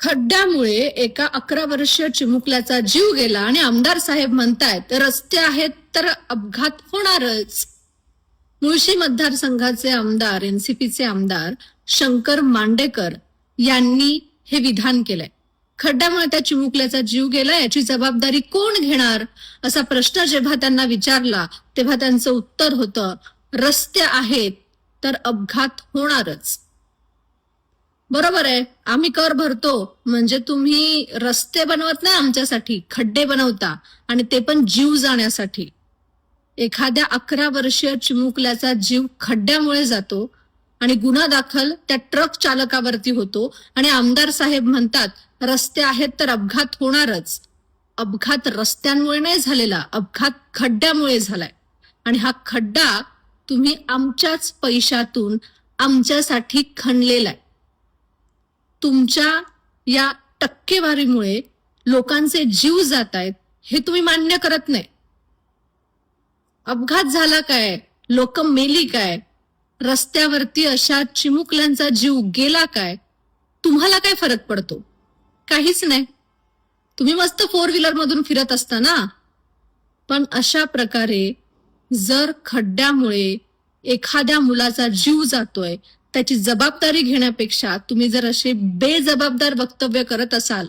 खड्ड्यामुळे एका 11 वर्षीय चिमुकल्याचा जीव गेला आणि आमदार साहेब म्हणतायत रस्ते आहेत तर अपघात होणारच. मुळशी मतदारसंघाचे आमदार एनसीपीचे आमदार शंकर मांडेकर यांनी हे विधान केलंय. खड्ड्यामुळे त्या चिमुकल्याचा जीव गेला, याची जबाबदारी कोण घेणार असा प्रश्न जेव्हा त्यांना विचारला तेव्हा त्यांचं उत्तर होतं, रस्ते आहेत तर अपघात होणारच. बरोबर आहे, आम्ही कर भरतो म्हणजे तुम्ही रस्ते बनवत नाही आमच्यासाठी, खड्डे बनवता आणि ते पण जीव जाण्यासाठी. एखाद्या 11 वर्षीय चिमुकल्याचा जीव खड्ड्यामुळे जातो आणि गुन्हा दाखल त्या ट्रक चालकावरती होतो आणि आमदार साहेब म्हणतात रस्ते आहेत तर अपघात होणारच. अपघात रस्त्यांमुळे नाही झालेला, अपघात खड्ड्यामुळे झालाय आणि हा खड्डा तुम्ही आमच्याच पैशातून आमच्यासाठी खणलेला आहे. तुमच्या या टक्केवारीमुळे लोकांचे जीव जात आहेत हे तुम्ही मान्य करत नाही. अपघात झाला काय, लोक मेली काय, रस्त्यावरती अशा चिमुकल्यांचा जीव गेला काय, तुम्हाला काय फरक पडतो? काहीच नाही. तुम्ही मस्त 4 व्हीलर मधून फिरत असता ना. पण अशा प्रकारे जर खड्ड्यामुळे एखाद्या मुलाचा जीव जातोय त्याची जबाबदारी घेण्यापेक्षा तुम्ही जर असे बेजबाबदार वक्तव्य करत असाल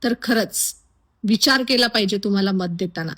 तर खरंच विचार केला पाहिजे तुम्हाला मत देताना.